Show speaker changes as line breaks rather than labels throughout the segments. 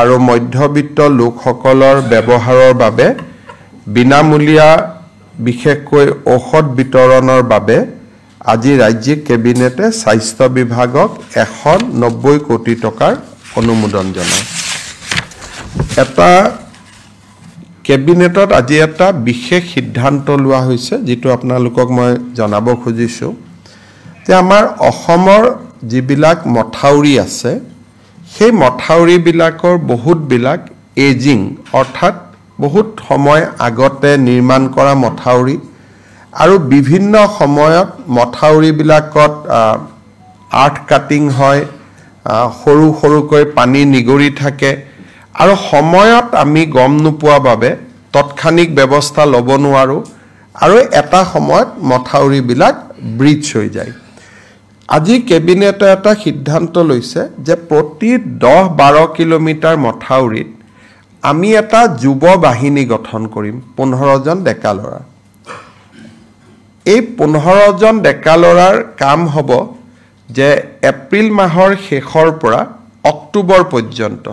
আৰু মধ্যবিত্ত লোকসকলৰ ব্যৱহাৰৰ বাবে বিনামূলীয়া বিশেষকৈ ঔষধ বিতৰণৰ বাবে আজি ৰাজ্যিক কেবিনেটে স্বাস্থ্য বিভাগক 190 কোটি টকাৰ অনুমোদন জনায় এটা কেবিনেটত আজি এটা বিশেষ সিদ্ধান্ত লোৱা হৈছে যেটো আপোনালোকক মই জনাব খুজিছো যে আমাৰ অসমৰ যিবিলাক মথাউৰি আছে সেই মথাউৰি বিলাকৰ বহুত বিলাক এজিং অৰ্থাৎ বহুত সময় আগতে নিৰ্মাণ কৰা মথাউৰি আৰু বিভিন্ন সময়ত মথাউৰি বিলাকত আৰ্ট কাটিং হয় সৰু সৰুকৈ পানী নিগৰি থাকে আৰু সময়ত আমি গম নোপোৱা বাবে তৎক্ষণিক ব্যৱস্থা ল'ব নোৱাৰো আৰু এটা সময়ত মথাউৰি বিলাক ব্ৰিজ হৈ যায় আজি কেবিনেটে এটা সিদ্ধান্ত লৈছে যে প্ৰতি 10-12 কিলোমিটাৰ মথাউৰিত আমি এটা যুৱ বাহিনী গঠন কৰিম 15 জন ডেকা ল'ৰা এই 15 জন ডেকা ল'ৰাৰ কাম হ'ব যে এপ্ৰিল মাহৰ শেষৰ পৰা অক্টোবৰ পৰ্যন্ত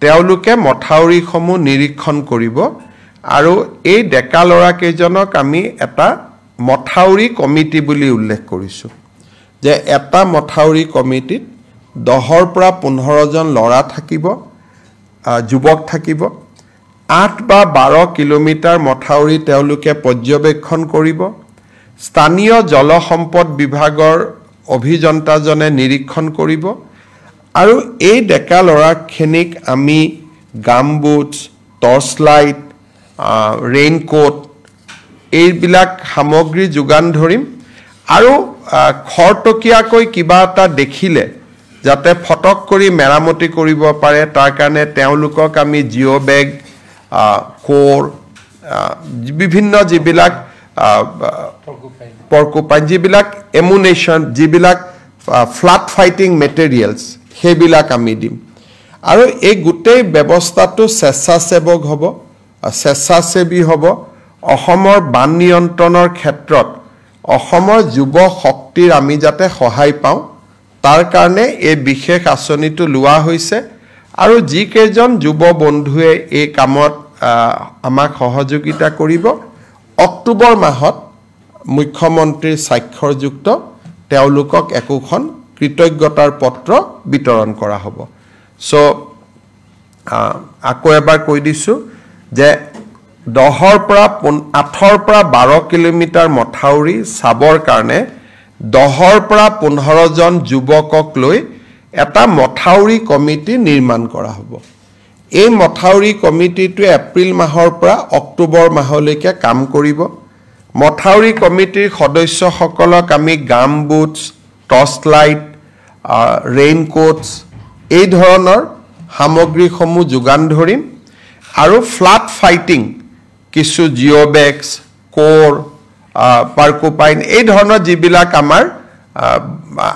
তেওঁলোকে মথাউৰিসমূহ নিৰীক্ষণ কৰিব আৰু এই ডেকা ল'ৰা কেইজনক আমি এটা মথাউৰি কমিটি বুলি উল্লেখ কৰিছো যে এটা মথাউৰি কমিটিত 10 পৰা 15 জন ল'ৰা থাকিব যুৱক থাকিব 8 বা 12 কিলোমিটাৰ মথাউৰি তেওঁলোকে পৰ্যবেক্ষণ কৰিব স্থানীয় জলসম্পদ বিভাগৰ অভিযন্তাজনে নিৰীক্ষণ কৰিব আৰু এই ডেকা ল'ৰাখিনিক আমি গামবুটছ টৰ্চ লাইট ৰেইনকোট এইবিলাক সামগ্ৰী যোগান ধৰিম আৰু খৰটকিয়াকৈ কিবা এটা দেখিলে যাতে ফটক কৰি মেৰামতি কৰিব পাৰে তাৰ কাৰণে তেওঁলোকক আমি জিঅ' বেগ কোৰ বিভিন্ন যিবিলাক পৰ্কুপাইন যিবিলাক এমুনেশ্যন যিবিলাক ফ্লাড ফাইটিং মেটেৰিয়েলছ সেইবিলাক আমি দিম আৰু এই গোটেই ব্যৱস্থাটো স্বেচ্ছাসেৱক হ'ব স্বেচ্ছাসেৱী হ'ব অসমৰ বান নিয়ন্ত্ৰণৰ ক্ষেত্ৰত অসমৰ যুৱ শক্তিৰ আমি যাতে সহায় পাওঁ তাৰ কাৰণে এই বিশেষ আঁচনিটো লোৱা হৈছে আৰু যি কেইজন যুৱ বন্ধুৱে এই কামত আমাক সহযোগিতা কৰিব অক্টোবৰ মাহত মুখ্যমন্ত্ৰীৰ স্বাক্ষৰযুক্ত তেওঁলোকক একোখন কৃতজ্ঞতাৰ পত্ৰ বিতৰণ কৰা হ'ব সো আকৌ এবাৰ কৈ দিছো যে 8 পৰা 12 কিলোমিটাৰ মথাউৰি চাবৰ কাৰণে 10 পৰা 15 জন যুৱকক লৈ এটা মথাউৰি কমিটি নিৰ্মাণ কৰা হ'ব এই মথাউৰি কমিটিটো এপ্ৰিল মাহৰ পৰা অক্টোবৰ মাহলৈকে কাম কৰিব মথাউৰি কমিটিৰ সদস্যসকলক আমি গামবুটছ টৰ্চ লাইট ৰেইনকোটছ এই ধৰণৰ সামগ্ৰীসমূহ যোগান ধৰিম আৰু ফ্লাড ফাইটিং কিছু জিঅ' বেগছ কোৰ পাৰ্কুপাইন এই ধৰণৰ যিবিলাক আমাৰ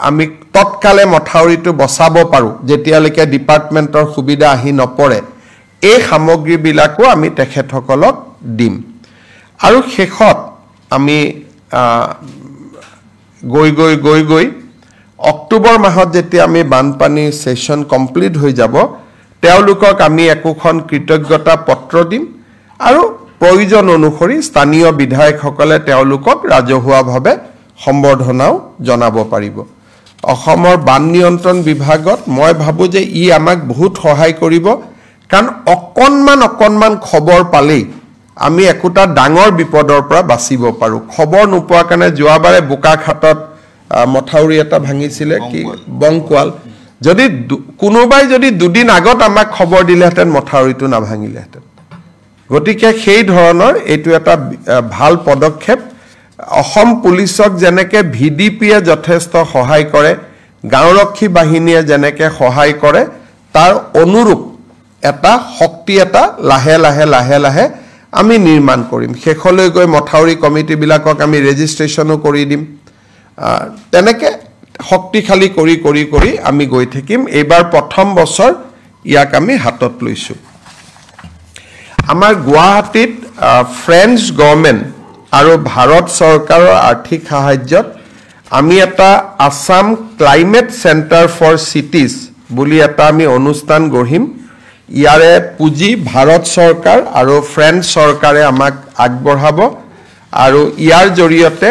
আমি তৎকালে মথাউৰিটো বচাব পাৰো যেতিয়ালৈকে ডিপাৰ্টমেণ্টৰ সুবিধা আহি নপৰে এই সামগ্ৰীবিলাকো আমি তেখেতসকলক দিম আৰু শেষত আমি গৈ অক্টোবৰ মাহত যেতিয়া আমি বানপানী সেশন কমপ্লিট হৈ যাব তেওঁলোকক আমি একোখন কৃতজ্ঞতা পত্ৰ দিম আৰু প্ৰয়োজন অনুসৰি স্থানীয় বিধায়কসকলে তেওঁলোকক ৰাজহুৱাভাৱে সম্বৰ্ধনাও জনাব পাৰিব অসমৰ বান নিয়ন্ত্ৰণ বিভাগত মই ভাবো যে ই আমাক বহুত সহায় কৰিব কাৰণ অকনমান খবৰ পালেই আমি একোটা ডাঙৰ বিপদৰ পৰা বাচিব পাৰো খবৰ নোপোৱা কাৰণে যোৱাবাৰে বোকাখাটত মথাউৰি এটা ভাঙিছিল কি বংকুৱাল যদি কোনোবাই যদি দুদিন আগত আমাক খবৰ দিলেহেঁতেন মথাউৰিটো না ভাঙিলেহেঁতেন গতিকে সেই ধৰণৰ এইটো এটা ভাল পদক্ষেপ অসম পুলিচক যেনেকে ভিডিপিয়ে যথেষ্ট সহায় কৰে গাঁওৰক্ষী বাহিনীয়ে যেনেকে সহায় কৰে তাৰ অনুৰূপ এটা শক্তি এটা লাহে আমি নিৰ্মাণ কৰিম শেষলৈ গৈ মথাউৰি কমিটি বিলাকক আমি ৰেজিষ্ট্ৰেচনো কৰি দিম তেনেকে শক্তিশালী কৰি আমি গৈ থাকিম এইবাৰ প্ৰথম বছৰ ইয়াক আমি হাতত লৈছো আমাৰ গুৱাহাটীত ফ্ৰেঞ্চ গভৰ্নমেণ্ট আৰু ভাৰত চৰকাৰৰ আৰ্থিক সাহায্যত আমি এটা Assam climate centre for cities বুলি এটা আমি অনুষ্ঠান গঢ়িম ইয়াৰে পুঁজি ভাৰত চৰকাৰ আৰু ফ্ৰেঞ্চ চৰকাৰে আমাক আগবঢ়াব আৰু ইয়াৰ জৰিয়তে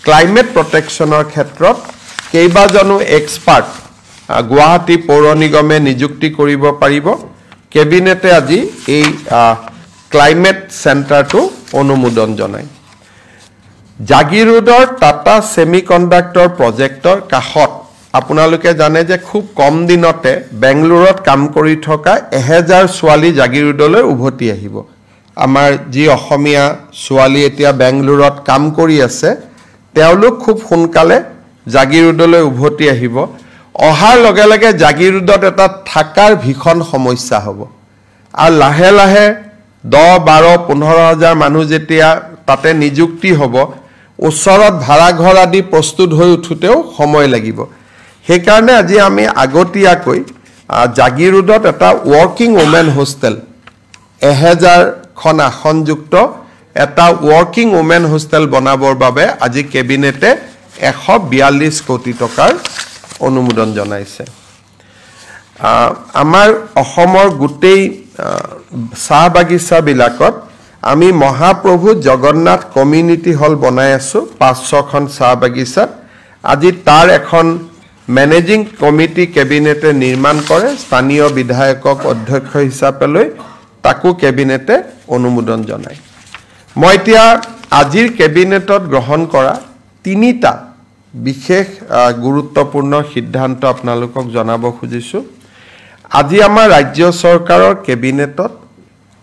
ক্লাইমেট প্ৰটেকশ্যনৰ ক্ষেত্ৰত কেইবাজনো এক্সপাৰ্ট গুৱাহাটী পৌৰ নিগমে নিযুক্তি কৰিব পাৰিব কেবিনেটে আজি এই ক্লাইমেট চেণ্টাৰটো অনুমোদন জনায় জাগিৰোডৰ টাটা সেমিকণ্ডাক্টৰ প্ৰজেক্টৰ কাষত আপোনালোকে জানে যে খুব কম দিনতে বেংগলুৰুত কাম কৰি থকা 1000 ছোৱালী জাগিৰোডলৈ উভতি আহিব আমাৰ যি অসমীয়া ছোৱালী এতিয়া বেংগলুৰুত কাম কৰি আছে তেওঁলোক খুব সোনকালে জাগিৰোডলৈ উভতি আহিব অহাৰ লগে লগে জাগিৰোডত এটা থাকাৰ ভীষণ সমস্যা হ'ব আৰু লাহে লাহে 10 12 15000 মানুহ যেতিয়া তাতে নিযুক্তি হ'ব ওচৰত ভাড়া ঘৰ আদি প্ৰস্তুত হৈ উঠুতেও সময় লাগিব সেইকাৰণে আজি আমি আগতীয়াকৈ জাগিৰোডত এটা ৱৰ্কিং ওমেন হোষ্টেল 1000খন আসনযুক্ত এটা ৱৰ্কিং ওমেন হোষ্টেল বনাবৰ বাবে আজি কেবিনেটে 142 কোটি টকাৰ অনুমোদন জনাইছে আমাৰ অসমৰ গোটেই চাহ বাগিচাবিলাকত আমি মহাপ্ৰভু জগন্নাথ কমিউনিটি হল বনাই আছো 500খন চাহ বাগিচাত আজি তাৰ এখন মেনেজিং কমিটি কেবিনেটে নিৰ্মাণ কৰে স্থানীয় বিধায়কক অধ্যক্ষ হিচাপে লৈ তাকো কেবিনেটে অনুমোদন জনায় মই এতিয়া আজিৰ কেবিনেটত গ্ৰহণ কৰা তিনিটা বিশেষ গুৰুত্বপূৰ্ণ সিদ্ধান্ত আপোনালোকক জনাব খুজিছো আজি আমাৰ ৰাজ্য চৰকাৰৰ কেবিনেটত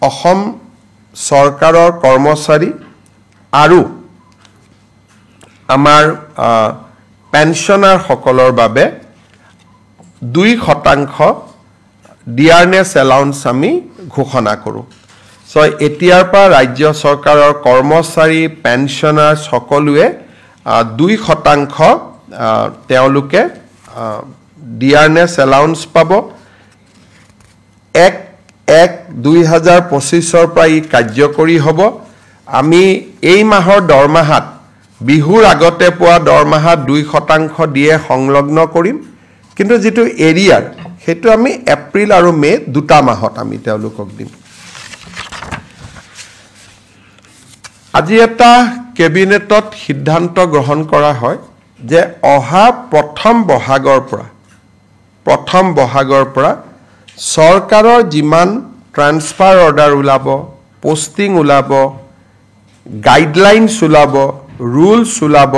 অসম চৰকাৰৰ কৰ্মচাৰী আৰু আমাৰ পেনশনাৰ সকলৰ বাবে 2% ডিয়াৰনেছ এলাউন্স আমি ঘোষণা কৰোঁ সো এতিয়াৰ পৰা ৰাজ্য চৰকাৰৰ কৰ্মচাৰী পেনশনাৰ সকলোৱে 2% তেওঁলোকে ডিয়াৰনেছ এলাউন্স পাব 1/1/2025 পৰা ই কাৰ্যকৰী হ'ব আমি এই মাহৰ দৰমহাত বিহুৰ আগতে পোৱা দৰমহাত 2% দিয়ে সংলগ্ন কৰিম কিন্তু যেটো এৰিয়াৰ হেতু আমি এপ্ৰিল আৰু মে দুটা মাহত আমি তেওঁলোকক দিম আজি এটা কেবিনেটত সিদ্ধান্ত গ্ৰহণ কৰা হয় যে অহা প্ৰথম বহাগৰ পৰা চৰকাৰৰ যিমান ট্ৰান্সফাৰ অৰ্ডাৰ ওলাব পোষ্টিং ওলাব গাইডলাইনছ ওলাব ৰুলছ ওলাব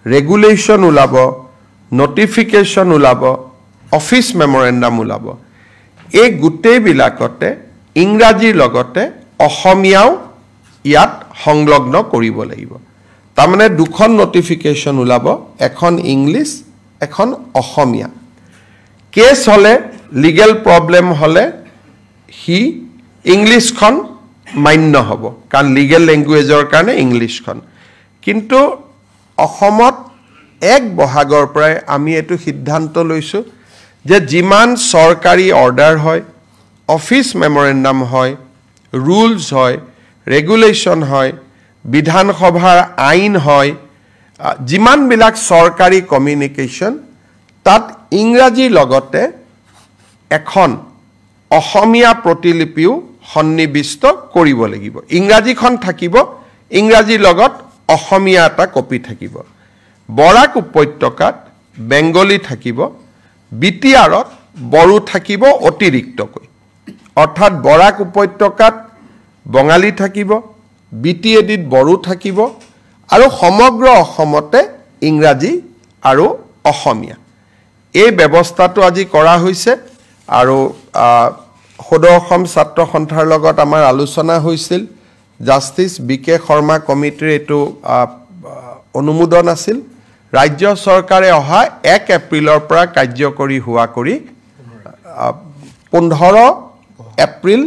ৰেগুলেশ্যন ওলাব নটিফিকেশ্যন ওলাব অফিচ মেমৰেণ্ডাম ওলাব এই গোটেইবিলাকতে ইংৰাজীৰ লগতে অসমীয়াও ইয়াত সংলগ্ন কৰিব লাগিব তাৰমানে দুখন নটিফিকেশ্যন ওলাব এখন ইংলিছ এখন অসমীয়া কেছ হলে লিগেল প্ৰবলেম হলে হি ইংলিছখন মান্য হ'ব কাৰণ লিগেল ল্যাঙ্গুৱেজৰ কাৰণে ইংলিছখন কিন্তু অসমত 1 বহাগৰ পৰা আমি এটো সিদ্ধান্ত লৈছো যে যিমান সৰকাৰি অৰ্ডাৰ হয় অফিচ মেমৰেণ্ডাম হয় ৰুলছ হয় ৰেগুলেশ্যন হয় বিধানসভাৰ আইন হয় যিমান বিলাক সৰকাৰি কমিউনিকেশ্যন তাত ইংৰাজীৰ লগতে এখন অসমীয়া প্ৰতিলিপিও সন্নিবিষ্ট কৰিব লাগিব ইংৰাজীখন থাকিব ইংৰাজীৰ লগত অসমীয়া এটা কপি থাকিব বৰাক উপত্যকাত বেংগলী থাকিব বিটিআৰত বড়ো থাকিব অতিৰিক্তকৈ অৰ্থাৎ বৰাক উপত্যকাত বঙালী থাকিব বিটিএডিত বড়ো থাকিব আৰু সমগ্ৰ অসমতে ইংৰাজী আৰু অসমীয়া এই ব্যৱস্থাটো আজি কৰা হৈছে আৰু সদৌ অসম ছাত্ৰ সন্থাৰ লগত আমাৰ আলোচনা হৈছিল জাষ্টিস বিকে শৰ্মা কমিটিৰ এটো অনুমোদন আছিল ৰাজ্য চৰকাৰে অহা 1 এপ্ৰিলৰ পৰা কাৰ্যকৰী হোৱা কৰি 15 এপ্ৰিল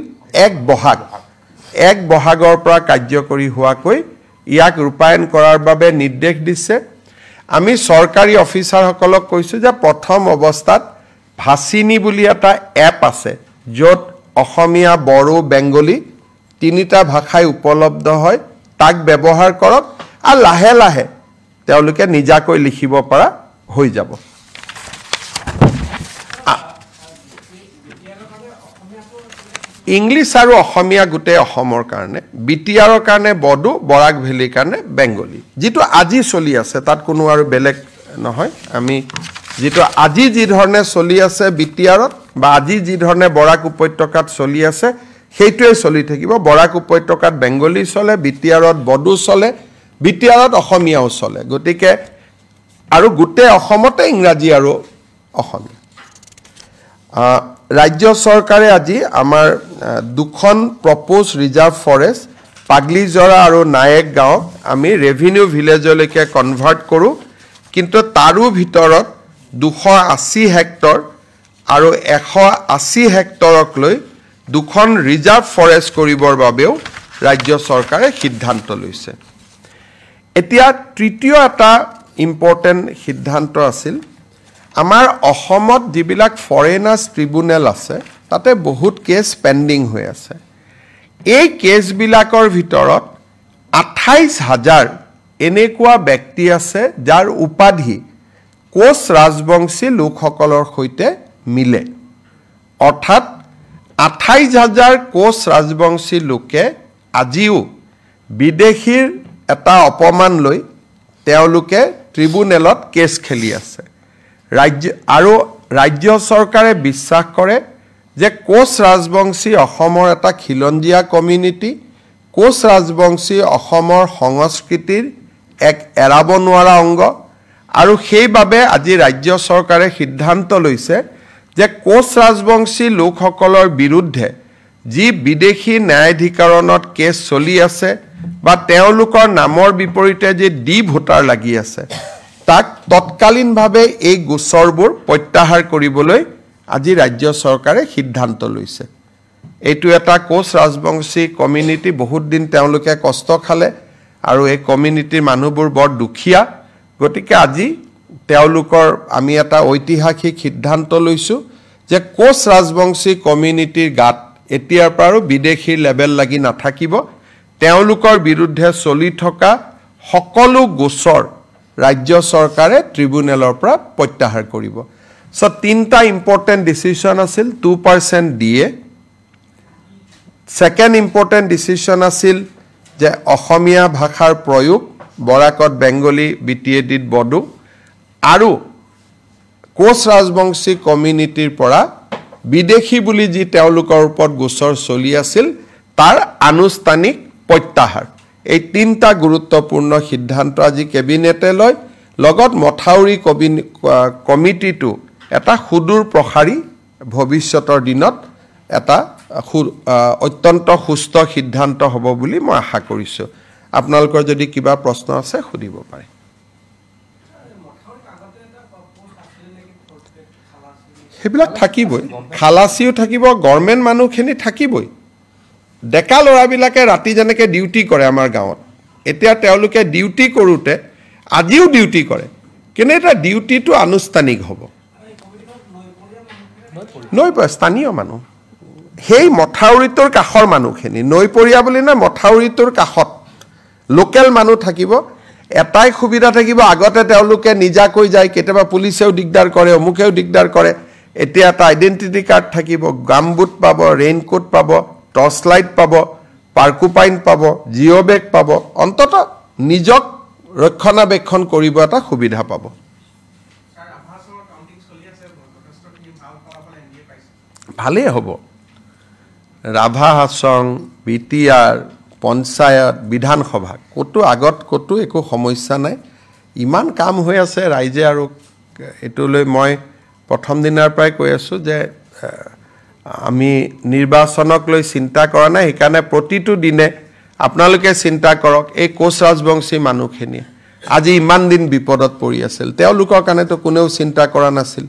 1 বহাগৰ পৰা কাৰ্যকৰী হোৱাকৈ ইয়াক ৰূপায়ণ কৰাৰ বাবে নিৰ্দেশ দিছে আমি সৰকাৰি অফিচাৰ সকলক কৈছো যে প্ৰথম অৱস্থাত ভাসিনী বুলি এটা এপ আছে যত অসমীয়া বড়ো বেংগলী তিনিটা ভাষাই উপলব্ধ হয় তাক ব্যৱহাৰ কৰক আৰু লাহে লাহে তেওঁলোকে নিজাকৈ লিখিব পৰা হৈ যাব ইংলিছ আৰু অসমীয়া গোটেই অসমৰ কাৰণে বিটিআৰৰ কাৰণে বড়ো বৰাক ভেলীৰ কাৰণে বেংগলী যেটো আজি চলি আছে তাত কোনো আৰু বেলেগ নহয় আমি যেটো আজি যি ধৰণে চলি আছে বিটিআৰত বা আজি যি ধৰণে বৰাক উপত্যকাত চলি আছে সেইটোৱে চলি থাকিব বৰাক উপত্যকাত বেংগলী চলে বিটিআৰত বড়ো চলে বিটিআৰত অসমীয়াও চলে গতিকে আৰু গোটেই অসমতে ইংৰাজী আৰু অসমীয়া ৰাজ্য চৰকাৰে আজি আমাৰ দুখন প্ৰপ'জ ৰিজাৰ্ভ ফৰেষ্ট পাগলিজৰা আৰু নায়েক গাঁও আমি ৰেভিনিউ ভিলেজলৈকে কনভাৰ্ট কৰোঁ কিন্তু তাৰো ভিতৰত 280 হেক্টৰ আৰু 180 হেক্টৰক লৈ দুখন ৰিজাৰ্ভ ফৰেষ্ট কৰিবৰ বাবেও ৰাজ্য চৰকাৰে সিদ্ধান্ত লৈছে এতিয়া তৃতীয় এটা ইম্পৰ্টেণ্ট সিদ্ধান্ত আছিল আমাৰ অসমত যিবিলাক ফৰেনাৰ্ছ ট্ৰিব্যুনেল আছে তাতে বহুত কেছ পেণ্ডিং হৈ আছে এই কেছবিলাকৰ ভিতৰত 28000 এনেকুৱা ব্যক্তি আছে যাৰ উপাধি কোচ ৰাজবংশী লোকসকলৰ সৈতে মিলে অৰ্থাৎ 28000 কোচ ৰাজবংশী লোকে আজিও বিদেশীৰ এটা অপমান লৈ তেওঁলোকে ট্ৰিব্যুনেলত কেছ খেলি আছে ৰাজ্য চৰকাৰে বিশ্বাস কৰে যে কোচ ৰাজবংশী অসমৰ এটা খিলঞ্জীয়া কমিউনিটি কোচ ৰাজবংশী অসমৰ সংস্কৃতিৰ এক এৰাব নোৱাৰা অংগ আৰু সেইবাবে আজি ৰাজ্য চৰকাৰে সিদ্ধান্ত লৈছে যে কোচ ৰাজবংশী লোকসকলৰ বিৰুদ্ধে যি বিদেশী ন্যায়াধিকৰণত কেছ চলি আছে বা তেওঁলোকৰ নামৰ বিপৰীতে যে ডি ভোটাৰ লাগি আছে তাক তৎকালীনভাৱে এই গোচৰবোৰ প্ৰত্যাহাৰ কৰিবলৈ আজি ৰাজ্য চৰকাৰে সিদ্ধান্ত লৈছে এইটো এটা কোচ ৰাজবংশী কমিউনিটি বহুত দিন তেওঁলোকে কষ্ট খালে আৰু এই কমিউনিটিৰ মানুহবোৰ বৰ দুখীয়া গতিকে আজি তেওঁলোকৰ আমি এটা ঐতিহাসিক সিদ্ধান্ত লৈছো যে কোচ ৰাজবংশী কমিউনিটিৰ গাত এতিয়াৰ পৰা বিদেশীৰ লেভেল লাগি নাথাকিব তেওঁলোকৰ বিৰুদ্ধে চলি থকা সকলো গোচৰ ৰাজ্য চৰকাৰে ট্ৰিব্যুনেলৰ পৰা প্ৰত্যাহাৰ কৰিব সো তিনটা ইম্পৰ্টেণ্ট ডিসিশন আছিল 2% ডিএ সেকেন্ড ইম্পৰ্টেণ্ট ডিসিশন আছিল যে অসমীয়া ভাষাৰ প্ৰয়োগ বৰাকত বেংগলী বিটিএডিত বড়ো আৰু কোচ ৰাজবংশী কমিউনিটিৰ পৰা বিদেশী বুলি যি তেওঁলোকৰ ওপৰত গোচৰ চলি আছিল তাৰ আনুষ্ঠানিক প্ৰত্যাহাৰ এই তিনটা গুৰুত্বপূৰ্ণ সিদ্ধান্ত আজি কেবিনেটে লয় লগত মথাউৰি কমিটিটো এটা সুদূৰ প্ৰসাৰী ভৱিষ্যতৰ দিনত এটা অত্যন্ত সুস্থ সিদ্ধান্ত হ'ব বুলি মই আশা কৰিছো আপোনালোকৰ যদি কিবা প্ৰশ্ন আছে সুধিব পাৰে হেবিলাক থাকিবই খালাসিও থাকিব গভৰ্ণমেণ্ট মানুহখিনি থাকিবই ডেকা লৰাবিলাকে ৰাতি জনেকে ডিউটি কৰে আমাৰ গাঁৱত এতিয়া তেওঁলোকে ডিউটি কৰোতে আজিও ডিউটি কৰে কিন্তু এটা ডিউটিটো আনুষ্ঠানিক হ'ব নৈপৰীয়া স্থানীয় মানুহ হেই মথাউৰিটোৰ কাষৰ মানুহখিনি নৈপৰীয়া বুলি না মথাউৰিটোৰ কাষত লোকেল মানুহ থাকিব এটাই সুবিধা থাকিব আগতে তেওঁলোকে নিজাকৈ যায় কেতিয়াবা পুলিচেও দিগদাৰ কৰে অমুকেও দিগদাৰ কৰে এতিয়া এটা আইডেন্টিটি কাৰ্ড থাকিব গামবুট পাব ৰেইনকোট পাব টৰ্চ লাইট পাব পাৰ্কুপাইন পাব জিঅ' বেগ পাব অন্তত নিজক ৰক্ষণাবেক্ষণ কৰিব এটা সুবিধা পাব ভালেই হ'ব ৰাভা হাছং বিটিআৰ পঞ্চায়ত বিধানসভা কতো আগত কতো একো সমস্যা নাই ইমান কাম হৈ আছে ৰাইজে আৰু এটোলৈ মই প্ৰথম দিনৰ পৰাই কৈ আছো যে আমি নিৰ্বাচনক লৈ চিন্তা কৰা নাই সেইকাৰণে প্ৰতিটো দিনে আপোনালোকে চিন্তা কৰক এই কোচ ৰাজবংশী মানুহখিনি আজি ইমান দিন বিপদত পৰি আছিল তেওঁলোকৰ কাৰণেতো কোনেও চিন্তা কৰা নাছিল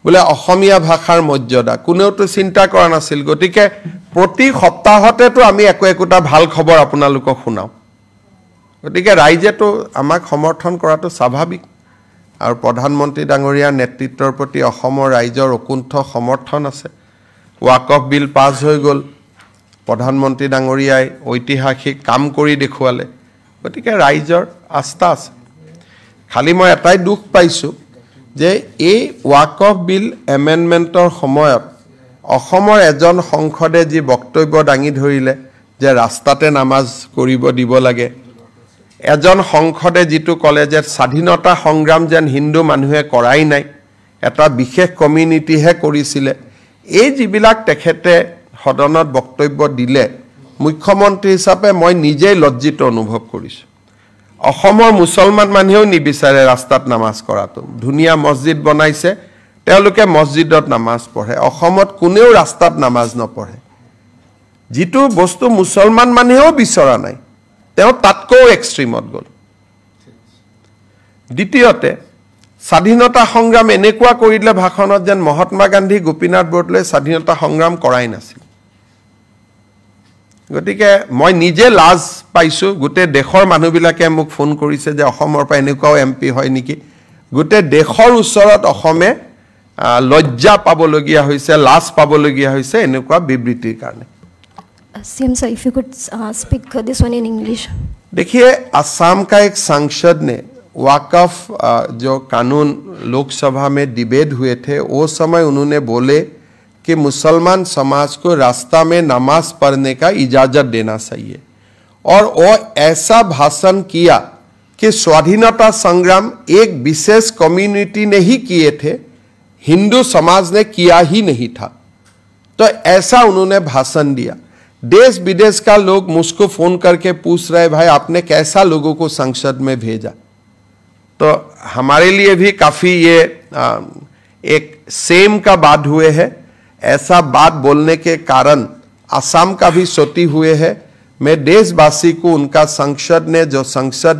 বলে অসমীয়া ভাষাৰ মৰ্যাদা কোনেওতো চিন্তা কৰা নাছিল গতিকে প্ৰতি সপ্তাহতেতো আমি একোটা ভাল খবৰ আপোনালোকক শুনাও গতিকে ৰাইজেতো আমাক সমৰ্থন কৰাটো স্বাভাৱিক আৰু প্ৰধানমন্ত্ৰী ডাঙৰীয়াৰ নেতৃত্বৰ প্ৰতি অসমৰ ৰাইজৰ অকুণ্ঠ সমৰ্থন আছে ওয়াকফ বিল পাছ হৈ গল প্ৰধানমন্ত্ৰী ডাঙৰীয়াই ঐতিহাসিক কাম কৰি দেখুৱালে গতিকে ৰাইজৰ আস্থা আছে খালি মই এটাই দুখ পাইছো যে এই ওয়াকফ বিল এমেন্ডমেন্টৰ সময়ত অসমৰ এজন সংসদে যি বক্তব্য দাঙি ধৰিলে যে ৰাস্তাতে নামাজ কৰিব দিব লাগে এজন সংসদে যিটো ক'লে যে স্বাধীনতা সংগ্ৰাম যেন হিন্দু মানুহে কৰাই নাই এটা বিশেষ কমিউনিটিহে কৰিছিলে এই যিবিলাক তেখেতে সদনত বক্তব্য দিলে মুখ্যমন্ত্ৰী হিচাপে মই নিজেই লজ্জিত অনুভৱ কৰিছোঁ অসমৰ মুছলমান মানুহেও নিবিচাৰে ৰাস্তাত নামাজ কৰাটো ধুনীয়া মছজিদ বনাইছে তেওঁলোকে মছজিদত নামাজ পঢ়ে অসমত কোনেও ৰাস্তাত নামাজ নপঢ়ে যিটো বস্তু মুছলমান মানুহেও বিচৰা নাই তেওঁ তাতকৈ এক্সট্ৰিমত গ'ল দ্বিতীয়তে স্বাধীনতা সংগ্ৰাম এনেকুৱা কৰিলে ভাষণত যেন মহাত্মা গান্ধী গোপীনাথ বৰদলৈ স্বাধীনতা সংগ্ৰাম কৰাই নাছিল গতিকে মই নিজে লাজ পাইছো গোটে দেশৰ মানুহবিলাকে মোক ফোন কৰিছে যে অসমৰ পৰা এনেকুৱাও এমপি হয় নেকি গোটে দেশৰ ওচৰত অসমে লজ্জা পাবলগীয়া হৈছে লাজ পাবলগীয়া হৈছে এনেকুৱা বিবৃতিৰ কাৰণে
CM sir, if you could speak this one in English.
देखिए असम का एक सांसद ने वाकफ जो कानून लोकसभा में डिबेट हुए थे वो समय उन्होंने बोले कि मुसलमान समाज को रास्ता में नमाज पढ़ने का इजाज़त देना चाहिए और वो ऐसा भाषण किया कि स्वाधीनता संग्राम एक विशेष कम्युनिटी ने ही किए थे हिंदू समाज ने किया ही नहीं था तो ऐसा उन्होंने भाषण दिया देश विदेश का लोग मुझको फोन करके पूछ रहे भाई आपने कैसा लोगों को संसद में भेजा तो हमारे लिए भी काफ़ी ये एक सेम का बात हुए है ऐसा बात बोलने के कारण असम का भी क्षति हुए है मैं देशवासी को उनका संसद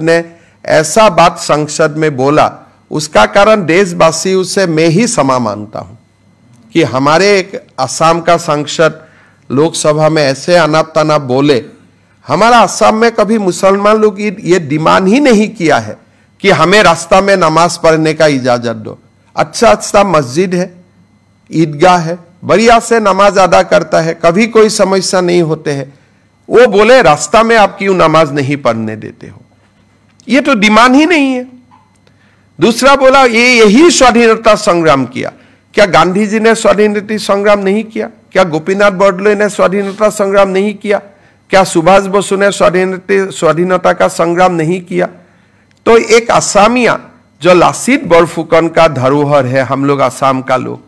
ने ऐसा बात संसद में बोला उसका कारण देशवासी से मैं ही क्षमा मांगता हूँ कि हमारे एक असम का सांसद लोकसभा में ऐसे अनाप तनाप बोले हमारा असम में कभी मुसलमान लोग ये डिमांड ही नहीं किया है कि हमें रास्ता में नमाज पढ़ने का इजाज़त दो अच्छा मस्जिद है ईदगाह है बढ़िया से नमाज अदा करता है कभी कोई समस्या नहीं होते हैं वो बोले रास्ता में आप क्यों नमाज नहीं पढ़ने देते हो ये तो डिमांड ही नहीं है दूसरा बोला यही स्वाधीनता संग्राम किया क्या गांधी जी ने स्वाधीनता संग्राम नहीं किया क्या गोपीनाथ बरदलोई ने स्वाधीनता संग्राम नहीं किया क्या सुभाष बसु ने स्वाधीनता का संग्राम नहीं किया तो एक असमिया जो लासित बरफुकन का धरोहर है हम लोग असम का लोग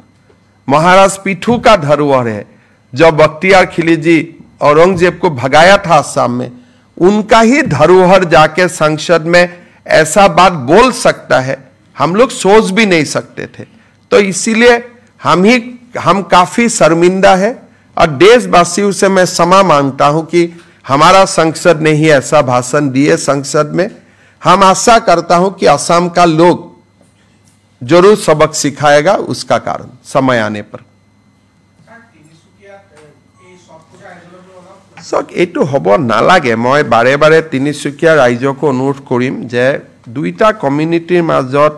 महाराज पीठू का धरोहर है जो बख्तियार खिलजी औरंगजेब को भगाया था असम में उनका ही धरोहर जाके संसद में ऐसा बात बोल सकता है हम लोग सोच भी नहीं सकते थे तो इसीलिए हम काफ़ी शर्मिंदा है और देशवासियों से मैं क्षमा मांगता हूं कि हमारा संसद ने ही ऐसा भाषण दिए संसद में हम आशा करता हूं कि असम का लोग जरूर सबक सिखाएगा उसका कारण समय आने पर এইটো হ'ব নালাগে মই বাৰে বাৰে তিনিচুকীয়া ৰাইজকো অনুৰোধ কৰিম যে দুইটা কমিউনিটিৰ মাজত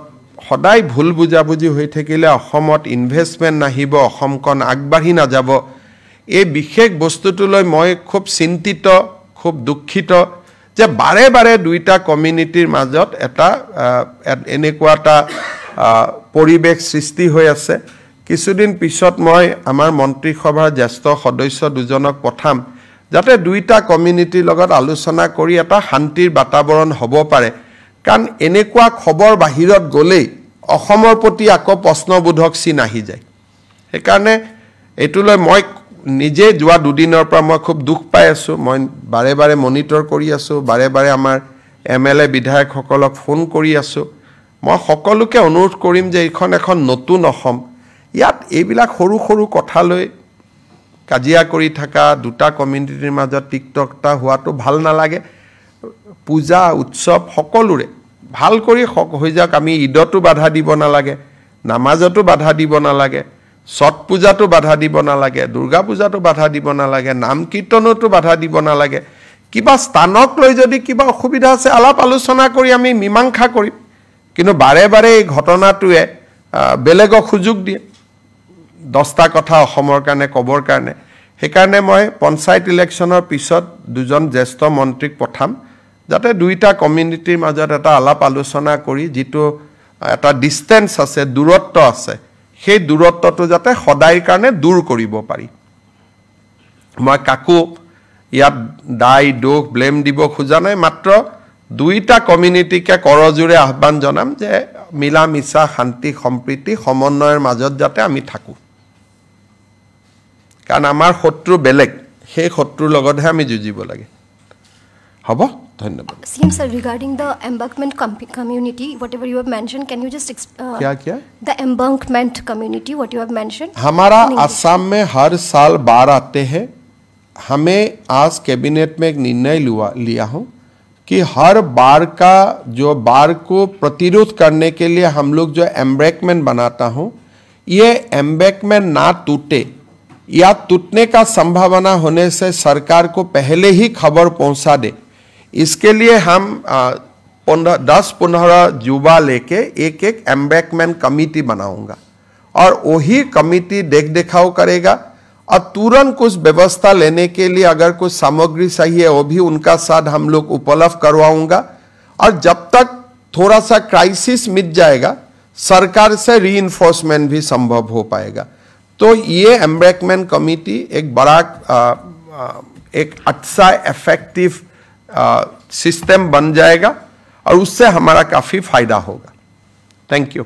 সদায় ভুল বুজাবুজি হৈ থাকিলে অসমত ইনভেষ্টমেন্ট নাহিব অসমখন আগবাঢ়ি নাযাব এই বিশেষ বস্তুটোলৈ মই খুব চিন্তিত খুব দুঃখিত যে বাৰে বাৰে দুইটা কমিউনিটিৰ মাজত এটা এনেকুৱা এটা পৰিৱেশ সৃষ্টি হৈ আছে কিছুদিন পিছত মই আমাৰ মন্ত্ৰীসভাৰ জ্যেষ্ঠ সদস্য দুজনক পঠাম যাতে দুইটা কমিউনিটিৰ লগত আলোচনা কৰি এটা শান্তিৰ বাতাবৰণ হ'ব পাৰে কাৰণ এনেকুৱা খবৰ বাহিৰত গ'লেই অসমৰ প্ৰতি আকৌ প্ৰশ্নবোধক চিন আহি যায় সেইকাৰণে এইটোলৈ মই নিজে যোৱা দুদিনৰ পৰা মই খুব দুখ পাই আছো মই বাৰে বাৰে মনিটৰ কৰি আছো বাৰে বাৰে আমাৰ এমএলএ বিধায়কসকলক ফোন কৰি আছো মই সকলোকে অনুৰোধ কৰিম যে এইখন এখন নতুন অসম ইয়াত এইবিলাক সৰু সৰু কথালৈ কাজিয়া কৰি থকা দুটা কমিউনিটিৰ মাজত টিকটকটা হোৱাটো ভাল নালাগে পূজা উৎসৱ সকলোৰে ভাল কৰি হৈ যাওক আমি ঈদতো বাধা দিব নালাগে নামাজতো বাধা দিব নালাগে ছট পূজাতো বাধা দিব নালাগে দুৰ্গা পূজাতো বাধা দিব নালাগে নাম কীৰ্তনতো বাধা দিব নালাগে কিবা স্থানক লৈ যদি কিবা অসুবিধা আছে আলাপ আলোচনা কৰি আমি মীমাংসা কৰিম কিন্তু বাৰে বাৰে এই ঘটনাটোৱে বেলেগক সুযোগ দিয়ে 10টা কথা অসমৰ কাৰণে কবৰ কাৰণে সেইকাৰণে মই পঞ্চায়ত ইলেকশ্যনৰ পিছত দুজন জ্যেষ্ঠ মন্ত্ৰীক পঠাম যাতে দুইটা কমিউনিটিৰ মাজত এটা আলাপ আলোচনা কৰি যিটো এটা ডিস্টেন্স আছে দূৰত্ব আছে সেই দূৰত্বটো যাতে সদায়ৰ কাৰণে দূৰ কৰিব পাৰি মই কাকো ইয়াত দাই দোষ ব্লেম দিব খোজা নাই মাত্ৰ দুইটা কমিউনিটিকে কৰজুৰে আহ্বান জনাম যে মিলা মিছা শান্তি সম্প্ৰীতি সমন্বয়ৰ মাজত যাতে আমি থাকো কাৰণ আমাৰ শত্ৰু বেলেগ সেই শত্ৰুৰ লগতহে আমি যুঁজিব লাগে হ'ব ধন্যবাদ
CM sir, regarding the embankment community, whatever you have mentioned, can you just
क्या
the embankment community, what you have mentioned?
हमारा असम में हर साल बाढ़ आते हैं हमें आज कैबिनेट में एक निर्णय लिया हूं कि हर बाढ़ का जो बाढ़ को प्रतिरोध करने के लिए हम लोग जो एम्बैंकमेंट बनाता हूं ये एम्बैंकमेंट ना टूटे या टूटने का संभावना होने से सरकार को पहले ही खबर पहुंचा दे इसके लिए हम 10-15 युवा लेके एक एम्बैंकमेंट कमेटी बनाऊंगा और वही कमेटी देख देखाव करेगा और तुरंत कुछ व्यवस्था लेने के लिए अगर कुछ सामग्री चाहिए वो भी उनका साथ हम लोग उपलब्ध करवाऊंगा और जब तक थोड़ा सा क्राइसिस मिट जाएगा सरकार से रीइंफोर्समेंट भी संभव हो पाएगा तो ये एम्बैंकमेंट कमेटी एक बड़ा एक अच्छा इफेक्टिव सिस्टम बन जाएगा और उससे हमारा काफी फायदा होगा थैंक यू